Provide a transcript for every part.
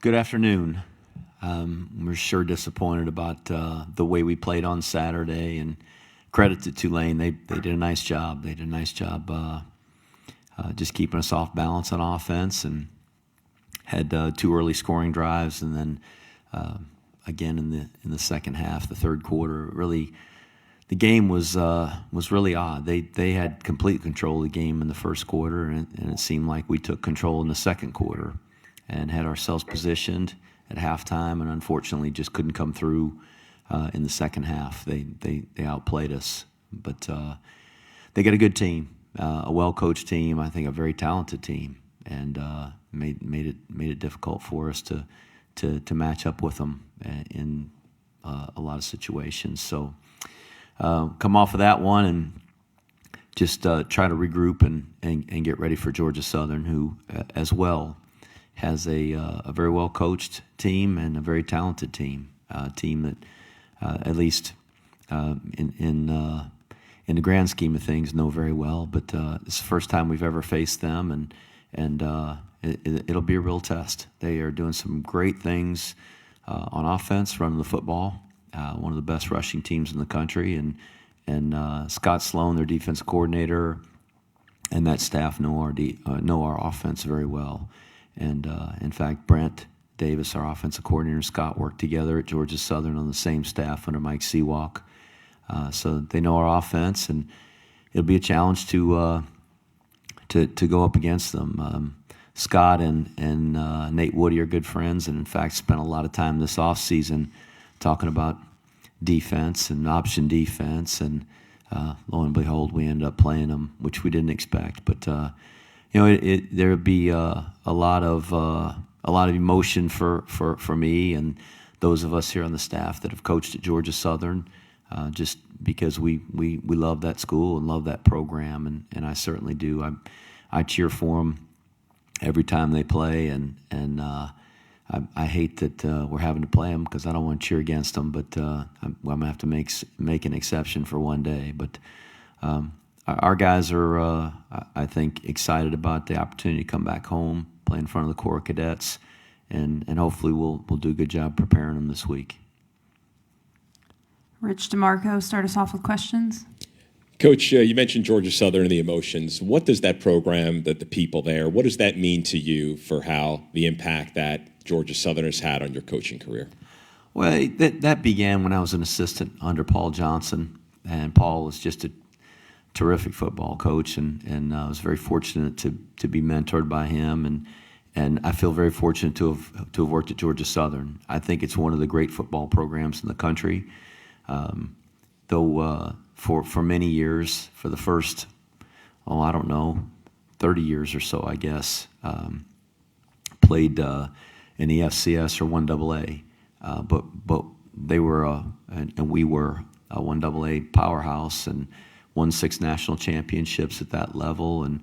Good afternoon. We're sure disappointed about the way we played on Saturday, and credit to Tulane. They did a nice job. They did a nice job just keeping us off balance on offense, and had two early scoring drives, and then again in the second half, the third quarter, really the game was really odd. They had complete control of the game in the first quarter, and it seemed like we took control in the second quarter and had ourselves positioned at halftime, and unfortunately just couldn't come through in the second half. They outplayed us, but they got a good team, a well-coached team. I think a very talented team, and made it difficult for us to match up with them in a lot of situations. So come off of that one and just try to regroup and get ready for Georgia Southern, who as well has a very well coached team and a very talented team. Team that at least in the grand scheme of things know very well. But it's the first time we've ever faced them, and it'll be a real test. They are doing some great things on offense, running the football. One of the best rushing teams in the country, and Scott Sloan, their defensive coordinator, and that staff know our offense very well. And in fact, Brent Davis, our offensive coordinator, and Scott worked together at Georgia Southern on the same staff under Mike Seawalk. So they know our offense, and it'll be a challenge to go up against them. Scott and Nate Woody are good friends, and in fact spent a lot of time this offseason talking about defense and option defense, and lo and behold, we ended up playing them, which we didn't expect. But there would be a lot of emotion for me and those of us here on the staff that have coached at Georgia Southern, just because we love that school and love that program, and I certainly do. I cheer for them every time they play, and I hate that we're having to play them because I don't want to cheer against them, but I'm going to have to make an exception for one day. But our guys are, I think, excited about the opportunity to come back home, play in front of the Corps cadets, and hopefully we'll do a good job preparing them this week. Rich DeMarco, start us off with questions. Coach, you mentioned Georgia Southern and the emotions. What does that program, the people there, what does that mean to you for how the impact that Georgia Southern has had on your coaching career? Well, that began when I was an assistant under Paul Johnson, and Paul was just a terrific football coach, and I was very fortunate to be mentored by him, and I feel very fortunate to have worked at Georgia Southern. I think it's one of the great football programs in the country. Though for many years, for the first, 30 years or so, I guess, played in the FCS or 1AA, but they were and we were a 1AA powerhouse, and won 6 national championships at that level, and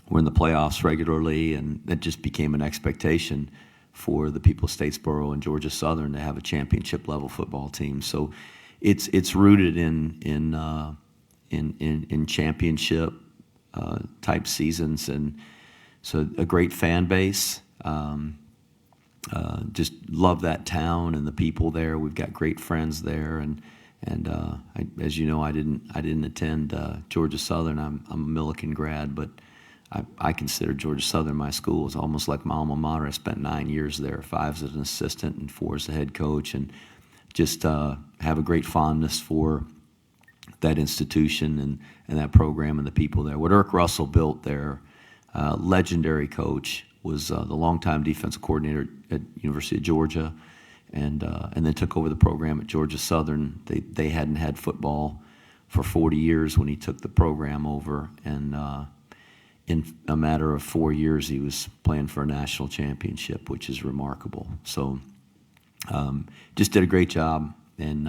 we're in the playoffs regularly, and that just became an expectation for the people of Statesboro and Georgia Southern to have a championship level football team. So it's rooted in championship type seasons, and so a great fan base. Just love that town and the people there. We've got great friends there, and as you know, I didn't attend Georgia Southern. I'm a Millikan grad, but I consider Georgia Southern my school. It's almost like my alma mater. I spent 9 years there, 5 as an assistant and 4 as the head coach, and just have a great fondness for that institution and that program and the people there. What Irk Russell built there, legendary coach, was the longtime defensive coordinator at University of Georgia, and then took over the program at Georgia Southern. They hadn't had football for 40 years when he took the program over, and in a matter of 4 years, he was playing for a national championship, which is remarkable. So just did a great job, and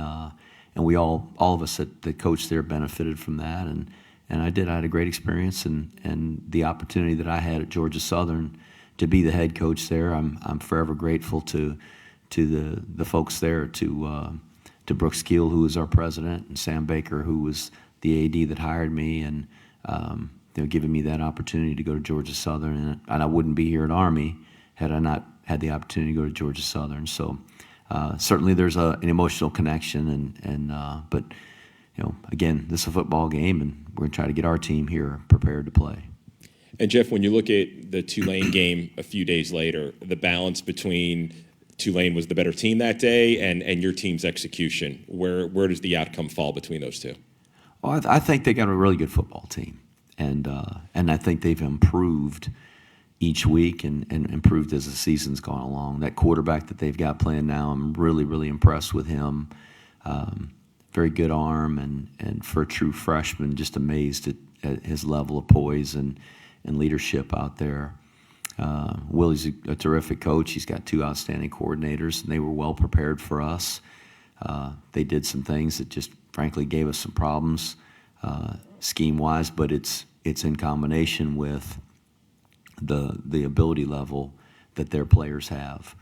we all of us that coached there benefited from that, and I had a great experience, and the opportunity that I had at Georgia Southern to be the head coach there. I'm forever grateful to the folks there, to Brooks Keel, who was our president, and Sam Baker, who was the AD that hired me, and giving me that opportunity to go to Georgia Southern, and I wouldn't be here at Army had I not had the opportunity to go to Georgia Southern. So certainly there's an emotional connection, but again, this is a football game, and we're going to try to get our team here prepared to play. And Jeff, when you look at the Tulane game a few days later, the balance between Tulane was the better team that day and your team's execution, where does the outcome fall between those two? Well, I think they got a really good football team, and I think they've improved each week and improved as the season's gone along. That quarterback that they've got playing now, I'm really, really impressed with him. Very good arm, and for a true freshman, just amazed at his level of poise and leadership out there. Willie's a terrific coach. He's got 2 outstanding coordinators, and they were well prepared for us. They did some things that just frankly gave us some problems scheme-wise, but it's in combination with the ability level that their players have.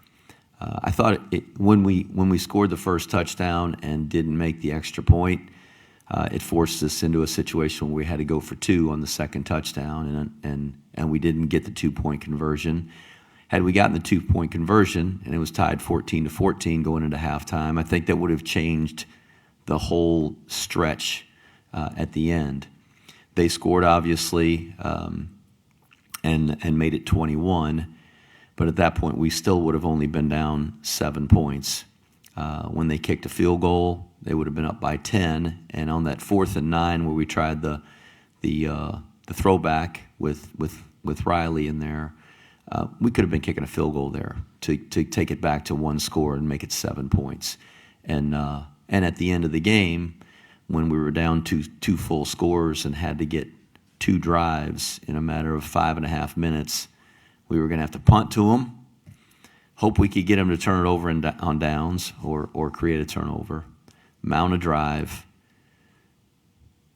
I thought when we scored the first touchdown and didn't make the extra point, it forced us into a situation where we had to go for 2 on the second touchdown, and we didn't get the 2-point conversion. Had we gotten the 2-point conversion and it was tied 14-14 going into halftime, I think that would have changed the whole stretch at the end. They scored, obviously, and made it 21, but at that point we still would have only been down 7 points. When they kicked a field goal, they would have been up by 10, and on that 4th and 9 where we tried the throwback with Riley in there, we could have been kicking a field goal there to take it back to 1 score and make it 7 points. And at the end of the game, when we were down to 2 full scores and had to get 2 drives in a matter of 5.5 minutes, we were going to have to punt to them, hope we could get them to turn it over on downs or create a turnover, mount a drive,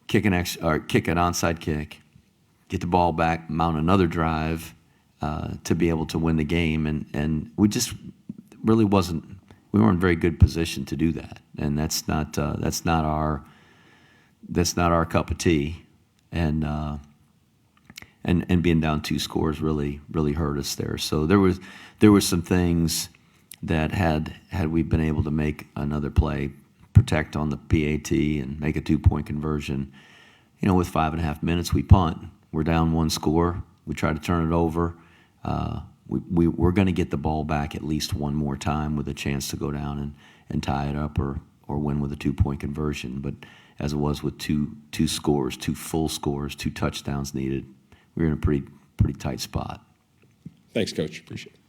kick an onside kick, get the ball back, mount another drive to be able to win the game, and we just really we weren't in very good position to do that, and that's not our cup of tea, and being down 2 scores really hurt us there. So there were some things that had we been able to make another play, protect on the PAT and make a 2-point conversion, with 5.5 minutes we punt. We're down 1 score. We try to turn it over. We're going to get the ball back at least one more time with a chance to go down and tie it up or win with a 2-point conversion. But as it was with two scores, 2 full scores, 2 touchdowns needed, we were in a pretty tight spot. Thanks, Coach. Appreciate it.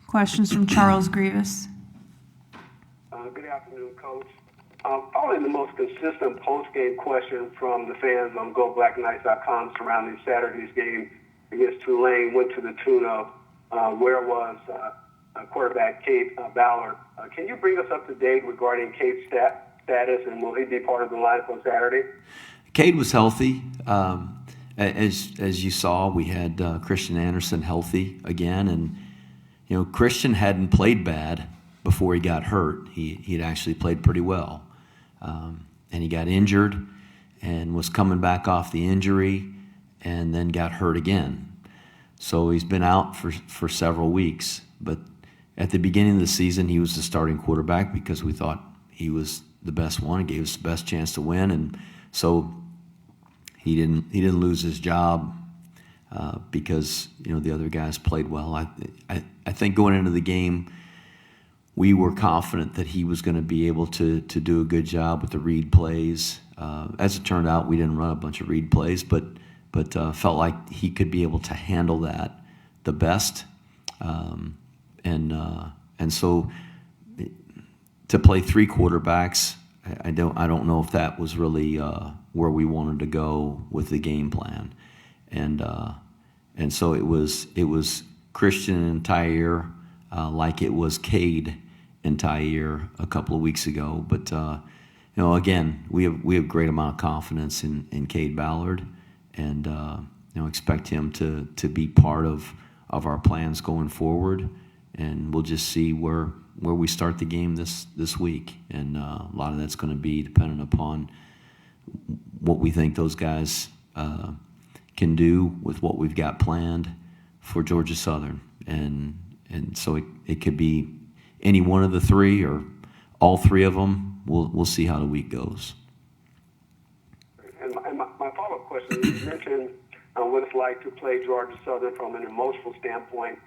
Questions from Charles Grievous. Good afternoon, Coach. Probably the most consistent post-game question from the fans on GoBlackKnights.com surrounding Saturday's game against Tulane went to the tune of where was quarterback Cade Ballard. Can you bring us up to date regarding Cade's status, and will he be part of the lineup on Saturday? Cade was healthy. As you saw, we had Christian Anderson healthy again, and Christian hadn't played bad before he got hurt. He'd actually played pretty well, and he got injured and was coming back off the injury, and then got hurt again. So he's been out for several weeks. But at the beginning of the season, he was the starting quarterback because we thought he was the best one and gave us the best chance to win, and so he didn't lose his job because the other guys played well. I think going into the game, we were confident that he was going to be able to do a good job with the read plays. As it turned out, we didn't run a bunch of read plays, but felt like he could be able to handle that the best. And so to play 3 quarterbacks, I don't know if that was really where we wanted to go with the game plan, and so it was Christian and Tyre like it was Cade and Tyre a couple of weeks ago. But again, we have great amount of confidence in Cade Ballard, and expect him to be part of our plans going forward, and we'll just see where we start the game this week, and a lot of that's going to be dependent upon what we think those guys can do with what we've got planned for Georgia Southern, and so it could be any one of the three or all three of them. We'll see how the week goes. And my follow-up question, you mentioned what it's like to play Georgia Southern from an emotional standpoint.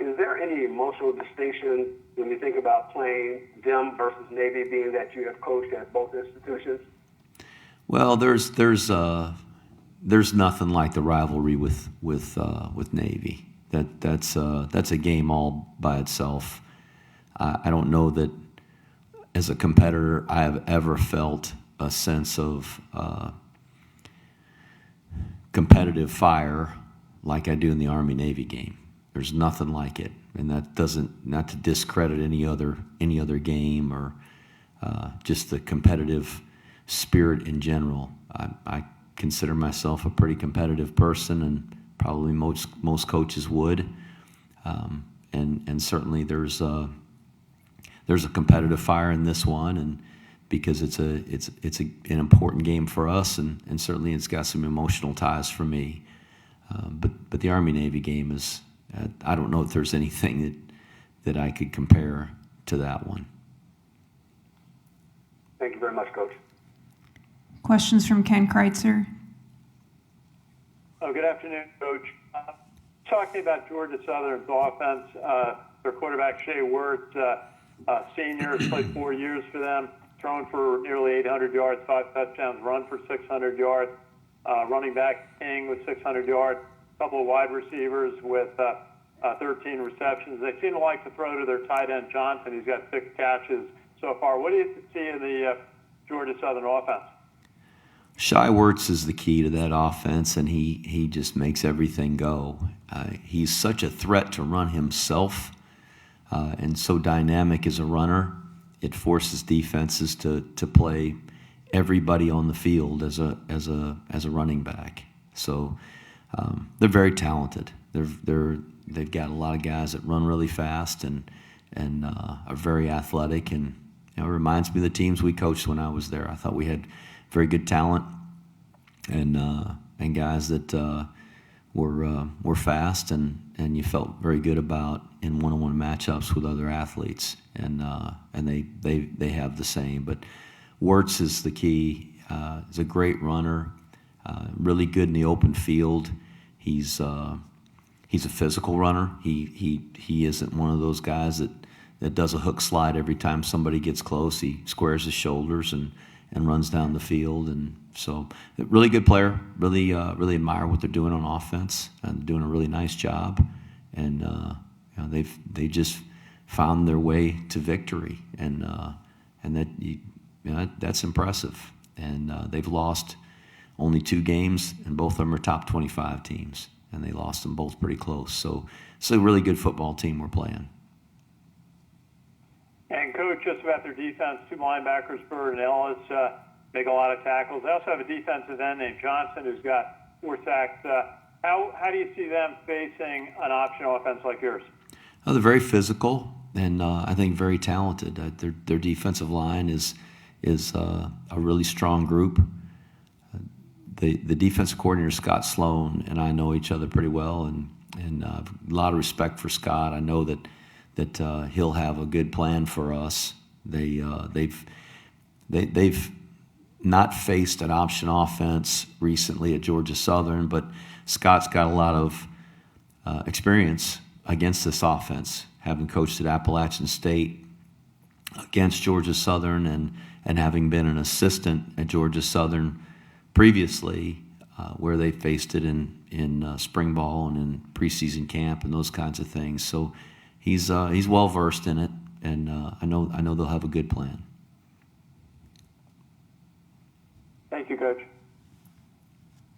Is there any emotional distinction when you think about playing them versus Navy, being that you have coached at both institutions? Well, there's nothing like the rivalry with Navy. That's a game all by itself. I don't know that as a competitor I have ever felt a sense of competitive fire like I do in the Army-Navy game. There's nothing like it, and that doesn't, not to discredit any other game or just the competitive spirit in general. I consider myself a pretty competitive person, and probably most coaches would. And certainly there's a competitive fire in this one, and because it's an important game for us, and certainly it's got some emotional ties for me. But the Army-Navy game is, I don't know if there's anything that I could compare to that one. Thank you very much, Coach. Questions from Ken Kreitzer. Oh, good afternoon, Coach. Talking about Georgia Southern's offense, their quarterback, Shea Wirtz, senior, has played 4 years for them, thrown for nearly 800 yards, 5 touchdowns, run for 600 yards. Running back King with 600 yards, a couple of wide receivers with 13 receptions. They seem to like to throw to their tight end, Johnson. He's got 6 catches so far. What do you see in the Georgia Southern offense? Shai Wirtz is the key to that offense, and he just makes everything go. He's such a threat to run himself, and so dynamic as a runner. It forces defenses to play everybody on the field as a running back. So they're very talented. They've got a lot of guys that run really fast and are very athletic, and it reminds me of the teams we coached when I was there. I thought we had very good talent and guys that were fast, and you felt very good about in one-on-one matchups with other athletes, and they have the same. But Wirtz is the key. He's a great runner, really good in the open field. He's a physical runner. He isn't one of those guys that does a hook slide every time somebody gets close. He squares his shoulders and runs down the field. And so, really good player. Really admire what they're doing on offense, and doing a really nice job. And they just found their way to victory, and that's impressive. And they've lost only 2 games, and both of them are top 25 teams, and they lost them both pretty close. So it's a really good football team we're playing. And Coach, just about their defense, 2 linebackers, Bird and Ellis, make a lot of tackles. They also have a defensive end named Johnson who's got 4 sacks. How do you see them facing an option offense like yours? Oh, they're very physical, and I think very talented. Their defensive line is a really strong group. The defensive coordinator, Scott Sloan, and I know each other pretty well, and a lot of respect for Scott. I know that he'll have a good plan for us. They've not faced an option offense recently at Georgia Southern, but Scott's got a lot of experience against this offense, having coached at Appalachian State against Georgia Southern, and having been an assistant at Georgia Southern previously, where they faced it in spring ball and in preseason camp and those kinds of things. So he's well versed in it, and I know they'll have a good plan. Thank you, Coach.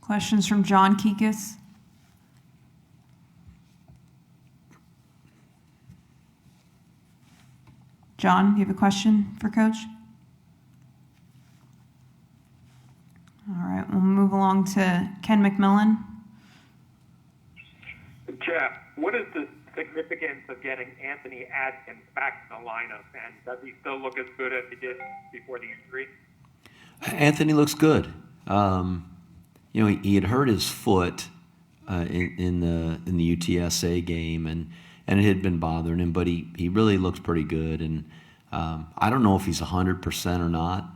Questions from John Kikis. John, you have a question for Coach? All right, we'll move along to Ken McMillan. Jeff, what is the significance of getting Anthony Atkins back in the lineup, and does he still look as good as he did before the injury? Anthony looks good. He had hurt his foot in the UTSA game, and it had been bothering him, but he really looks pretty good. And I don't know if he's 100% or not.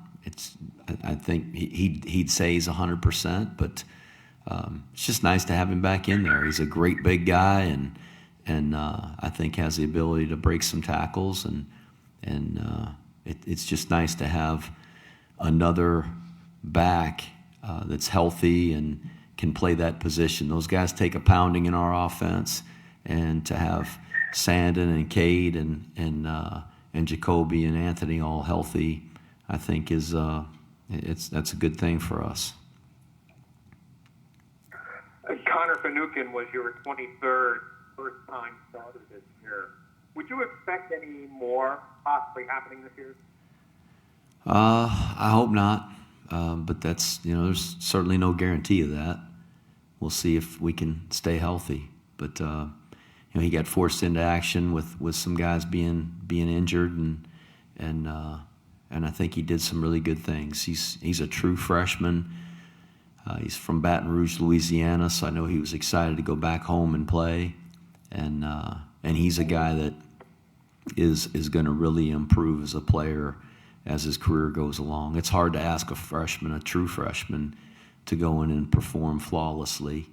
I think he'd say he's 100%, but it's just nice to have him back in there. He's a great big guy, and I think has the ability to break some tackles, and it's just nice to have another back that's healthy and can play that position. Those guys take a pounding in our offense, and to have Sandon and Cade and Jacoby and Anthony all healthy, I think is that's a good thing for us. Connor Fanucian was your 23rd first-time starter this year. Would you expect any more possibly happening this year? I hope not, but that's there's certainly no guarantee of that. We'll see if we can stay healthy, but he got forced into action with some guys being injured, and I think he did some really good things. He's a true freshman. He's from Baton Rouge, Louisiana, so I know he was excited to go back home and play, and he's a guy that is going to really improve as a player as his career goes along. It's hard to ask a true freshman, to go in and perform flawlessly,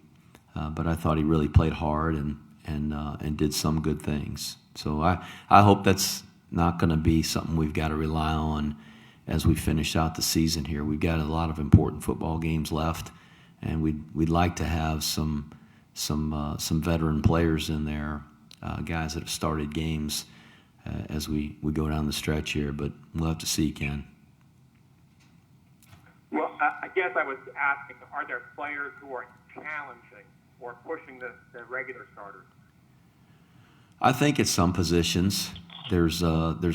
but I thought he really played hard and did some good things. So I hope that's not going to be something we've got to rely on as we finish out the season here. We've got a lot of important football games left, and we'd like to have some veteran players in there, guys that have started games as we go down the stretch here. But we'll have to see, Ken. Well, I guess I was asking, are there players who are challenging or pushing the regular starters? I think at some positions there's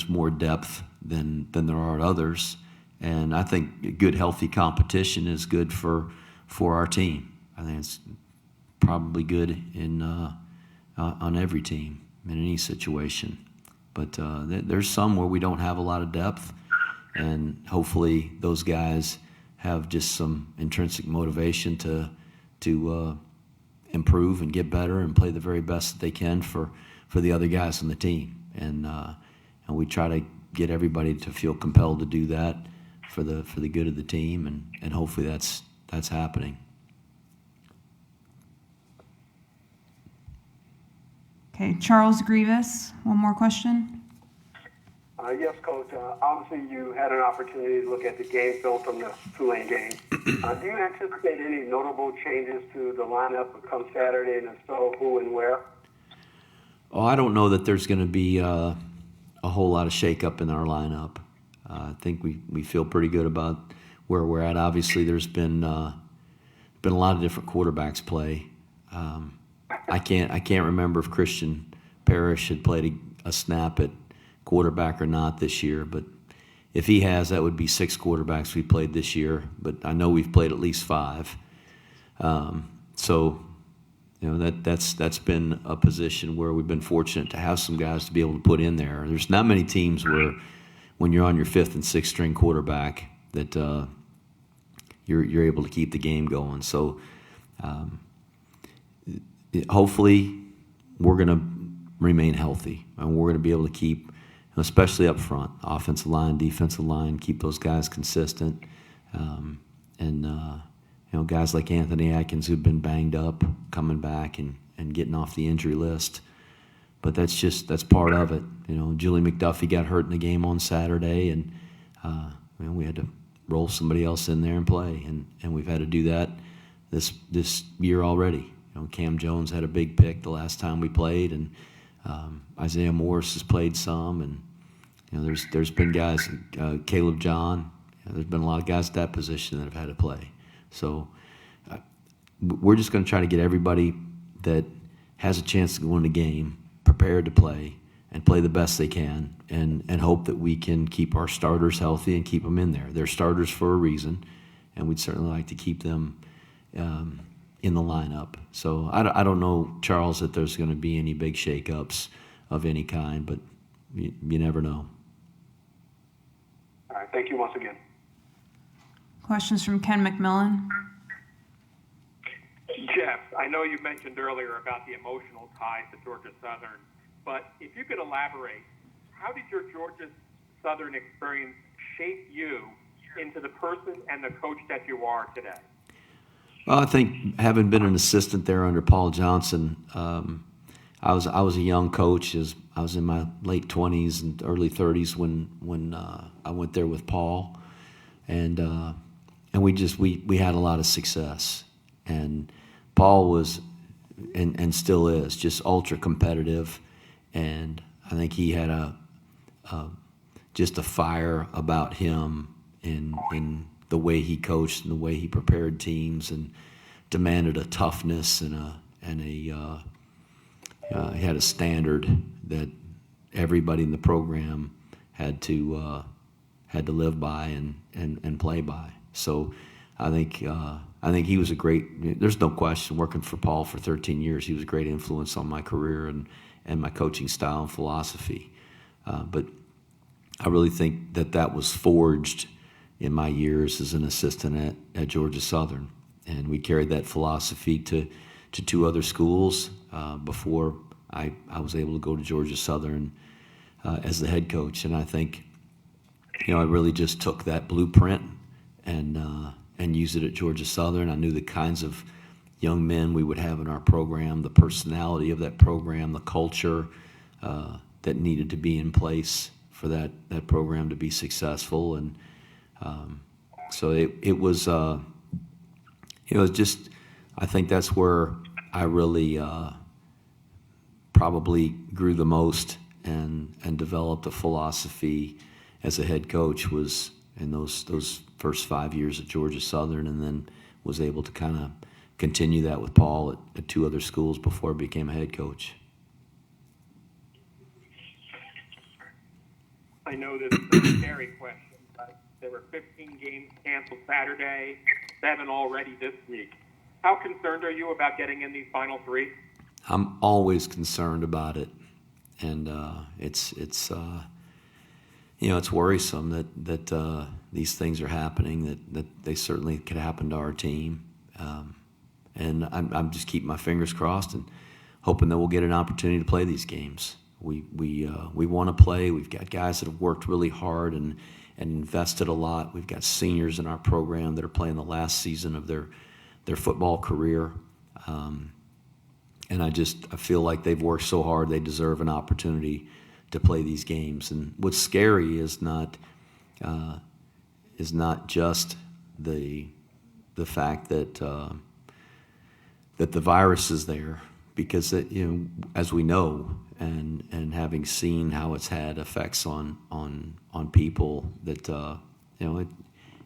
more depth than there are at others, and I think good, healthy competition is good for our team. I think it's probably good on every team in any situation. But there's some where we don't have a lot of depth, and hopefully those guys have just some intrinsic motivation to improve and get better and play the very best that they can for the other guys on the team. And we try to get everybody to feel compelled to do that for the good of the team, and hopefully that's happening. Okay, Charles Grievous, one more question. Yes, Coach. Obviously, you had an opportunity to look at the game film from the Tulane game. Do you anticipate any notable changes to the lineup come Saturday, and if so, who and where? Oh, I don't know that there's going to be a whole lot of shakeup in our lineup. I think we feel pretty good about where we're at. Obviously, there's been a lot of different quarterbacks play. I can't remember if Christian Parrish had played a snap at quarterback or not this year, but if he has, that would be 6 quarterbacks we played this year. But I know we've played at least 5. So that's been a position where we've been fortunate to have some guys to be able to put in there. There's not many teams where, when you're on your 5th and 6th string quarterback, that you're able to keep the game going. So hopefully we're going to remain healthy, and we're going to be able to keep, especially up front, offensive line, defensive line, keep those guys consistent. Guys like Anthony Atkins, who've been banged up, coming back and getting off the injury list. But that's part of it. Julie McDuffie got hurt in the game on Saturday, and we had to roll somebody else in there and play, and we've had to do that this year already. Cam Jones had a big pick the last time we played, and Isaiah Morris has played some, and there's been guys, Caleb John. There's been a lot of guys at that position that have had to play. So we're just going to try to get everybody that has a chance to go in the game prepared to play and play the best they can, and hope that we can keep our starters healthy and keep them in there. They're starters for a reason, and we'd certainly like to keep them in the lineup. So I don't know, Charles, that there's going to be any big shakeups of any kind, but you never know. All right, thank you once again. Questions from Ken McMillan. Jeff, I know you mentioned earlier about the emotional ties to Georgia Southern, but if you could elaborate, how did your Georgia Southern experience shape you into the person and the coach that you are today? Well, I think having been an assistant there under Paul Johnson, I was a young coach. I was in my late 20s and early 30s when I went there with Paul, and we had a lot of success. And Paul was and still is just ultra competitive, and I think he had just a fire about him in the way he coached and the way he prepared teams and demanded a toughness he had a standard that everybody in the program had to live by and play by. So I think he was a great. There's no question. Working for Paul for 13 years, he was a great influence on my career and my coaching style and philosophy. But I really think that was forged in my years as an assistant at Georgia Southern, and we carried that philosophy to two other schools before I was able to go to Georgia Southern as the head coach. And I think, I really just took that blueprint and used it at Georgia Southern. I knew the kinds of young men we would have in our program, the personality of that program, the culture that needed to be in place for that program to be successful. And so it was just, I think that's where I really probably grew the most and developed a philosophy as a head coach was in those first 5 years at Georgia Southern, and then was able to kind of continue that with Paul at two other schools before I became a head coach. I know this is a scary question, but there were 15 games canceled Saturday, 7 already this week. How concerned are you about getting in these final 3? I'm always concerned about it, and it's worrisome that these things are happening. That they certainly could happen to our team, and I'm just keeping my fingers crossed and hoping that we'll get an opportunity to play these games. We want to play. We've got guys that have worked really hard and invested a lot. We've got seniors in our program that are playing the last season of their football career. And I feel like they've worked so hard, they deserve an opportunity to play these games. And what's scary is not just the fact that the virus is there, because as we know, and having seen how it's had effects on people, that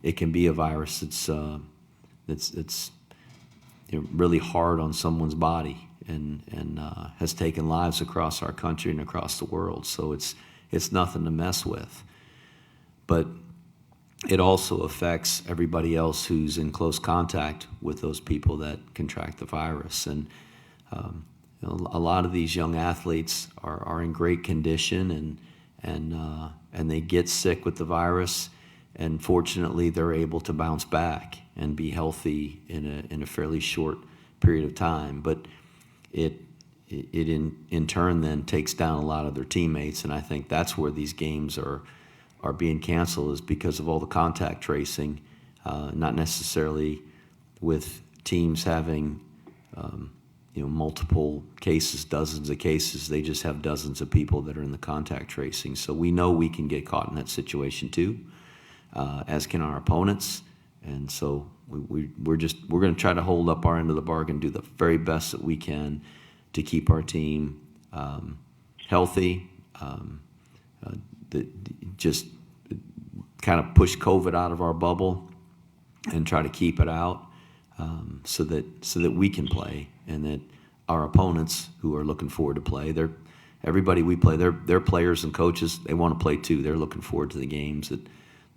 it can be a virus that's really hard on someone's body and has taken lives across our country and across the world. So it's nothing to mess with. But it also affects everybody else who's in close contact with those people that contract the virus. And a lot of these young athletes are in great condition and they get sick with the virus, and fortunately they're able to bounce back and be healthy in a fairly short period of time. But it in turn then takes down a lot of their teammates, and I think that's where these games are being canceled, is because of all the contact tracing, not necessarily with teams having multiple cases, dozens of cases. They just have dozens of people that are in the contact tracing. So we know we can get caught in that situation too, as can our opponents. And so we're going to try to hold up our end of the bargain, do the very best that we can to keep our team healthy, just kind of push COVID out of our bubble and try to keep it out, so that we can play, and that our opponents who are looking forward to play, everybody we play, they're players and coaches. They want to play too. They're looking forward to the games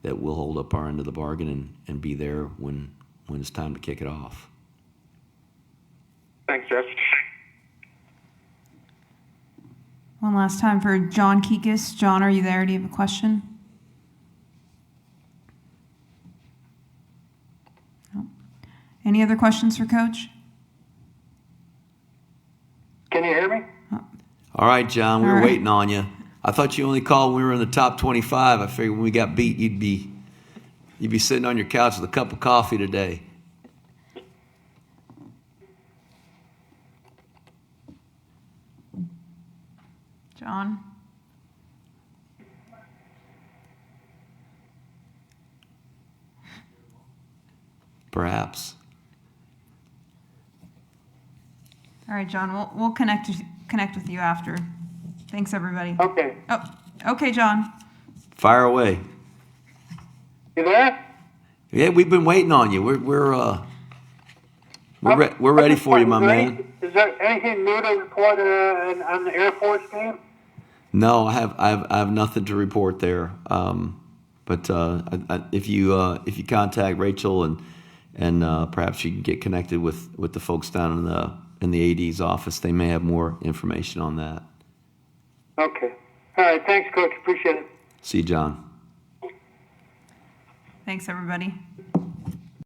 that we'll hold up our end of the bargain and be there when it's time to kick it off. Thanks, Jeff. One last time for John Kikis. John, are you there? Do you have a question? No. Any other questions for Coach? All right, John, we All were right. waiting on you. I thought you only called when we were in the top 25. I figured when we got beat, you'd be sitting on your couch with a cup of coffee today. John? Perhaps. All right, John, we'll connect with you after. Thanks, everybody. Okay. Oh, okay, John. Fire away. You there? Yeah, we've been waiting on you. We're ready for you, my man. Is there anything new to report on the Air Force game? No, I have nothing to report there. But if you contact Rachel and perhaps you can get connected with the folks down in the AD's office, they may have more information on that. Okay. All right. Thanks, Coach. Appreciate it. See you, John. Thanks, everybody.